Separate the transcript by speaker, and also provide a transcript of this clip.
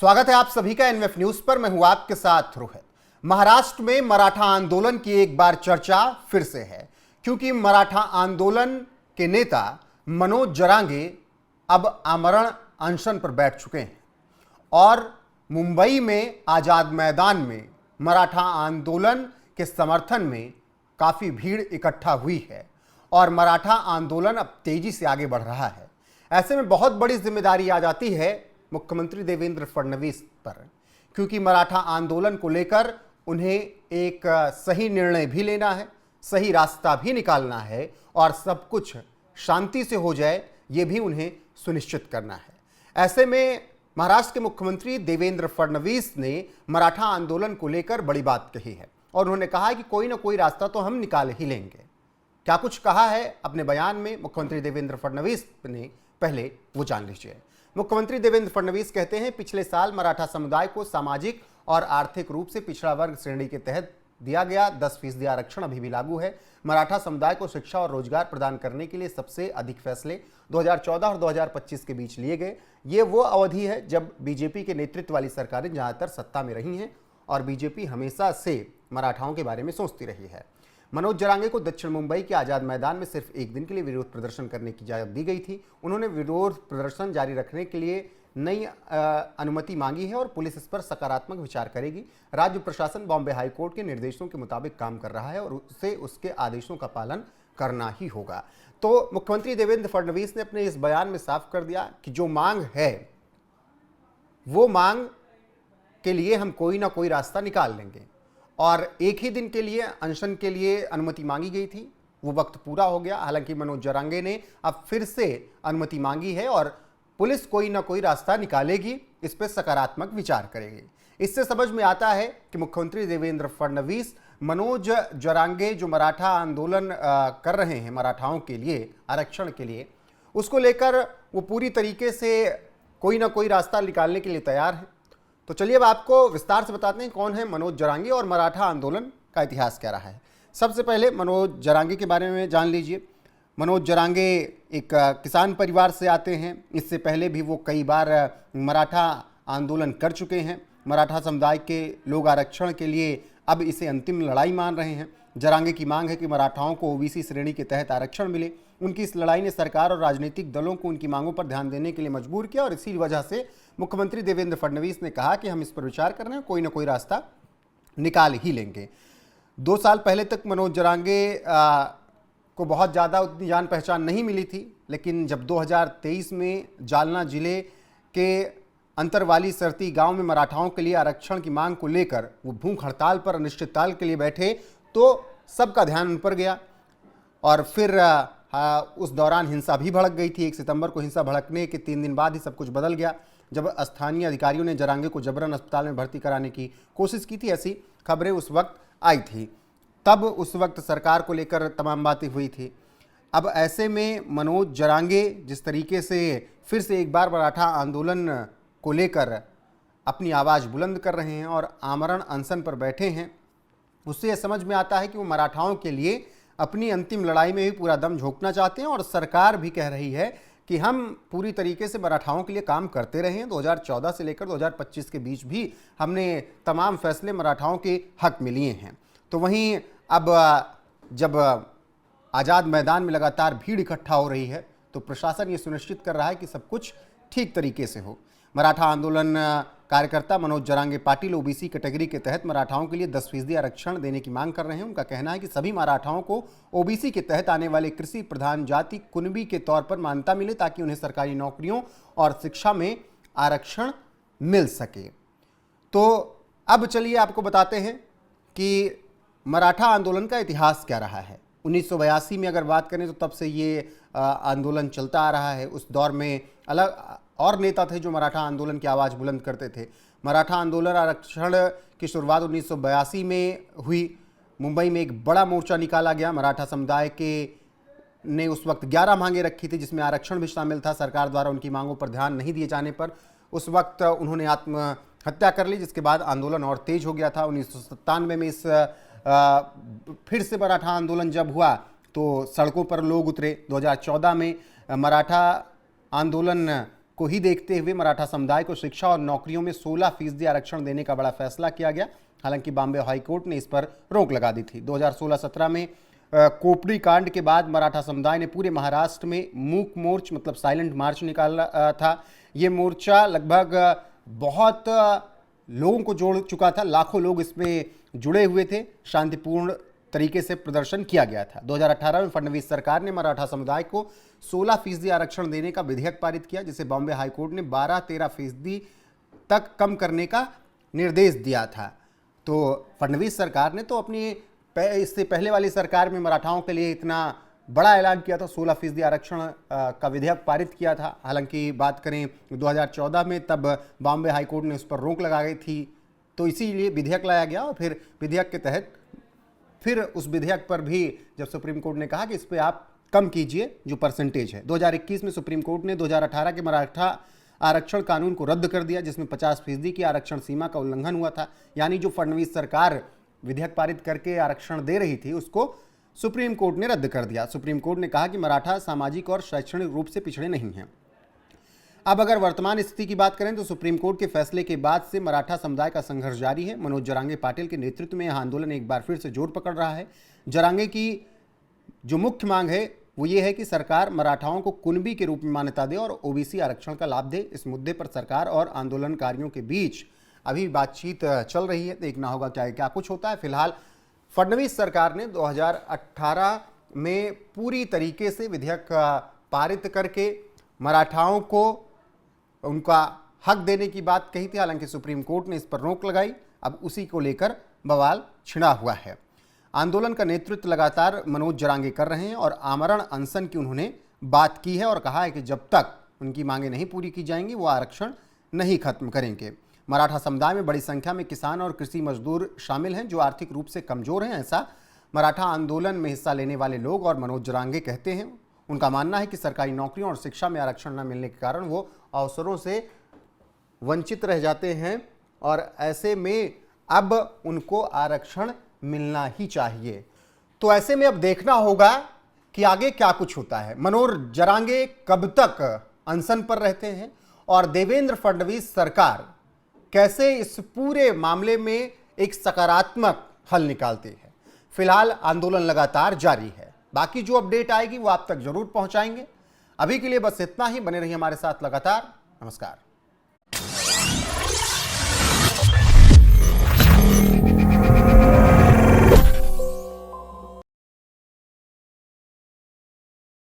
Speaker 1: स्वागत है आप सभी का एनएफ न्यूज पर। मैं हूं आपके साथ रोहित। महाराष्ट्र में मराठा आंदोलन की एक बार चर्चा फिर से है, क्योंकि मराठा आंदोलन के नेता मनोज जरांगे अब आमरण अनशन पर बैठ चुके हैं और मुंबई में आजाद मैदान में मराठा आंदोलन के समर्थन में काफी भीड़ इकट्ठा हुई है और मराठा आंदोलन अब तेजी से आगे बढ़ रहा है। ऐसे में बहुत बड़ी जिम्मेदारी आ जाती है मुख्यमंत्री देवेंद्र फडणवीस पर, क्योंकि मराठा आंदोलन को लेकर उन्हें एक सही निर्णय भी लेना है, सही रास्ता भी निकालना है और सब कुछ शांति से हो जाए ये भी उन्हें सुनिश्चित करना है। ऐसे में महाराष्ट्र के मुख्यमंत्री देवेंद्र फडणवीस ने मराठा आंदोलन को लेकर बड़ी बात कही है और उन्होंने कहा कि कोई ना कोई रास्ता तो हम निकाल ही लेंगे। क्या कुछ कहा है अपने बयान में मुख्यमंत्री देवेंद्र फडणवीस ने, पहले वो जान लीजिए। मुख्यमंत्री देवेंद्र फडणवीस कहते हैं, पिछले साल मराठा समुदाय को सामाजिक और आर्थिक रूप से पिछड़ा वर्ग श्रेणी के तहत दिया गया 10% आरक्षण अभी भी लागू है। मराठा समुदाय को शिक्षा और रोजगार प्रदान करने के लिए सबसे अधिक फैसले 2014 और 2025 के बीच लिए गए। ये वो अवधि है जब बीजेपी के नेतृत्व वाली सरकारें ज़्यादातर सत्ता में रही हैं और बीजेपी हमेशा से मराठाओं के बारे में सोचती रही है। मनोज जरांगे को दक्षिण मुंबई के आजाद मैदान में सिर्फ एक दिन के लिए विरोध प्रदर्शन करने की इजाजत दी गई थी। उन्होंने विरोध प्रदर्शन जारी रखने के लिए नई अनुमति मांगी है और पुलिस इस पर सकारात्मक विचार करेगी। राज्य प्रशासन बॉम्बे हाईकोर्ट के निर्देशों के मुताबिक काम कर रहा है और उसे उसके आदेशों का पालन करना ही होगा। तो मुख्यमंत्री देवेंद्र फडणवीस ने अपने इस बयान में साफ कर दिया कि जो मांग है वो मांग के लिए हम कोई ना कोई रास्ता निकाल लेंगे और एक ही दिन के लिए अनशन के लिए अनुमति मांगी गई थी, वो वक्त पूरा हो गया। हालांकि मनोज जरांगे ने अब फिर से अनुमति मांगी है और पुलिस कोई ना कोई रास्ता निकालेगी, इस पर सकारात्मक विचार करेगी। इससे समझ में आता है कि मुख्यमंत्री देवेंद्र फडणवीस मनोज जरांगे जो मराठा आंदोलन कर रहे हैं मराठाओं के लिए, आरक्षण के लिए, उसको लेकर वो पूरी तरीके से कोई ना कोई रास्ता निकालने के लिए तैयार है। तो चलिए अब आपको विस्तार से बताते हैं कौन है मनोज जरांगे और मराठा आंदोलन का इतिहास क्या रहा है। सबसे पहले मनोज जरांगे के बारे में जान लीजिए। मनोज जरांगे एक किसान परिवार से आते हैं। इससे पहले भी वो कई बार मराठा आंदोलन कर चुके हैं। मराठा समुदाय के लोग आरक्षण के लिए अब इसे अंतिम लड़ाई मान रहे हैं। जरांगे की मांग है कि मराठाओं को ओबीसी श्रेणी के तहत आरक्षण मिले। उनकी इस लड़ाई ने सरकार और राजनीतिक दलों को उनकी मांगों पर ध्यान देने के लिए मजबूर किया और इसी वजह से मुख्यमंत्री देवेंद्र फडणवीस ने कहा कि हम इस पर विचार कर रहे हैं, कोई ना कोई रास्ता निकाल ही लेंगे। 2 साल पहले तक मनोज जरांगे को बहुत ज़्यादा उतनी जान पहचान नहीं मिली थी, लेकिन जब 2023 में जालना जिले के अंतरवाली सरती गांव में मराठाओं के लिए आरक्षण की मांग को लेकर वो भूख हड़ताल पर अनिश्चितकाल के लिए बैठे तो सबका ध्यान उन पर गया और फिर उस दौरान हिंसा भी भड़क गई थी। 1 सितंबर को हिंसा भड़कने के 3 दिन बाद ही सब कुछ बदल गया, जब स्थानीय अधिकारियों ने जरांगे को जबरन अस्पताल में भर्ती कराने की कोशिश की थी। ऐसी खबरें उस वक्त आई थी, तब उस वक्त सरकार को लेकर तमाम बातें हुई थी। अब ऐसे में मनोज जरांगे जिस तरीके से फिर से एक बार मराठा आंदोलन को लेकर अपनी आवाज़ बुलंद कर रहे हैं और आमरण अनशन पर बैठे हैं, उससे यह समझ में आता है कि वो मराठाओं के लिए अपनी अंतिम लड़ाई में भी पूरा दम झोंकना चाहते हैं और सरकार भी कह रही है कि हम पूरी तरीके से मराठाओं के लिए काम करते रहे हैं। 2014 से लेकर 2025 के बीच भी हमने तमाम फैसले मराठाओं के हक में लिए हैं। तो वहीं अब जब आज़ाद मैदान में लगातार भीड़ इकट्ठा हो रही है तो प्रशासन ये सुनिश्चित कर रहा है कि सब कुछ ठीक तरीके से हो। मराठा आंदोलन कार्यकर्ता मनोज जरांगे पाटिल ओबीसी कैटेगरी के तहत मराठाओं के लिए 10% आरक्षण देने की मांग कर रहे हैं। उनका कहना है कि सभी मराठाओं को ओबीसी के तहत आने वाले कृषि प्रधान जाति कुनबी के तौर पर मान्यता मिले ताकि उन्हें सरकारी नौकरियों और शिक्षा में आरक्षण मिल सके। तो अब चलिए आपको बताते हैं कि मराठा आंदोलन का इतिहास क्या रहा है। 1982 में अगर बात करें तो तब से ये आंदोलन चलता आ रहा है। उस दौर में अलग और नेता थे जो मराठा आंदोलन की आवाज़ बुलंद करते थे। मराठा आंदोलन आरक्षण की शुरुआत 1982 में हुई। मुंबई में एक बड़ा मोर्चा निकाला गया। मराठा समुदाय के ने उस वक्त 11 मांगे रखी थी, जिसमें आरक्षण भी शामिल था। सरकार द्वारा उनकी मांगों पर ध्यान नहीं दिए जाने पर उस वक्त उन्होंने आत्महत्या कर ली, जिसके बाद आंदोलन और तेज हो गया था। 1997 में इस फिर से मराठा आंदोलन जब हुआ तो सड़कों पर लोग उतरे। 2014 में मराठा आंदोलन को ही देखते हुए मराठा समुदाय को शिक्षा और नौकरियों में 16% आरक्षण देने का बड़ा फैसला किया गया। हालांकि बॉम्बे हाईकोर्ट ने इस पर रोक लगा दी थी। 2016-17 में कोपरी कांड के बाद मराठा समुदाय ने पूरे महाराष्ट्र में मूक मोर्च मतलब साइलेंट मार्च निकाला था। ये मोर्चा लगभग बहुत लोगों को जोड़ चुका था, लाखों लोग इसमें जुड़े हुए थे। शांतिपूर्ण तरीके से प्रदर्शन किया गया था। 2018 में फडणवीस सरकार ने मराठा समुदाय को 16% आरक्षण देने का विधेयक पारित किया, जिसे बॉम्बे हाईकोर्ट ने 12-13% तक कम करने का निर्देश दिया था। तो फडणवीस सरकार ने तो अपनी इससे पहले वाली सरकार में मराठाओं के लिए इतना बड़ा ऐलान किया था, 16% आरक्षण का विधेयक पारित किया था। हालांकि बात करें 2014 में, तब बॉम्बे हाईकोर्ट ने उस पर रोक लगा गई थी, तो इसीलिए विधेयक लाया गया और फिर विधेयक के तहत फिर उस विधेयक पर भी जब सुप्रीम कोर्ट ने कहा कि इस पर आप कम कीजिए जो परसेंटेज है। 2021 में सुप्रीम कोर्ट ने 2018 के मराठा आरक्षण कानून को रद्द कर दिया, जिसमें 50% की आरक्षण सीमा का उल्लंघन हुआ था। यानी जो फडणवीस सरकार विधेयक पारित करके आरक्षण दे रही थी, उसको सुप्रीम कोर्ट ने रद्द कर दिया। सुप्रीम कोर्ट ने कहा कि मराठा सामाजिक और शैक्षणिक रूप से पिछड़े नहीं हैं। अब अगर वर्तमान स्थिति की बात करें तो सुप्रीम कोर्ट के फैसले के बाद से मराठा समुदाय का संघर्ष जारी है। मनोज जरांगे पाटिल के नेतृत्व में यह आंदोलन एक बार फिर से जोर पकड़ रहा है। जरांगे की जो मुख्य मांग है वो ये है कि सरकार मराठाओं को कुनबी के रूप में मान्यता दे और ओबीसी आरक्षण का लाभ दे। इस मुद्दे पर सरकार और आंदोलनकारियों के बीच अभी बातचीत चल रही है, देखना होगा क्या कुछ होता है। फिलहाल फडणवीस सरकार ने 2018 में पूरी तरीके से विधेयक पारित करके मराठाओं को उनका हक देने की बात कही थी। हालांकि सुप्रीम कोर्ट ने इस पर रोक लगाई। अब उसी को लेकर बवाल छिड़ा हुआ है। आंदोलन का नेतृत्व लगातार मनोज जरांगे कर रहे हैं और आमरण अनशन की उन्होंने बात की है और कहा है कि जब तक उनकी मांगें नहीं पूरी की जाएंगी वो आरक्षण नहीं खत्म करेंगे। मराठा समुदाय में बड़ी संख्या में किसान और कृषि मजदूर शामिल हैं जो आर्थिक रूप से कमजोर हैं। ऐसा मराठा आंदोलन में हिस्सा लेने वाले लोग और मनोज जरांगे कहते हैं। उनका मानना है कि सरकारी नौकरियों और शिक्षा में आरक्षण न मिलने के कारण वो अवसरों से वंचित रह जाते हैं और ऐसे में अब उनको आरक्षण मिलना ही चाहिए। तो ऐसे में अब देखना होगा कि आगे क्या कुछ होता है। मनोज जरांगे कब तक अनशन पर रहते हैं और देवेंद्र फडणवीस सरकार कैसे इस पूरे मामले में एक सकारात्मक हल निकालती है। फिलहाल आंदोलन लगातार जारी है। बाकी जो अपडेट आएगी वो आप तक जरूर पहुंचाएंगे। अभी के लिए बस इतना ही। बने रहिए हमारे साथ लगातार। नमस्कार।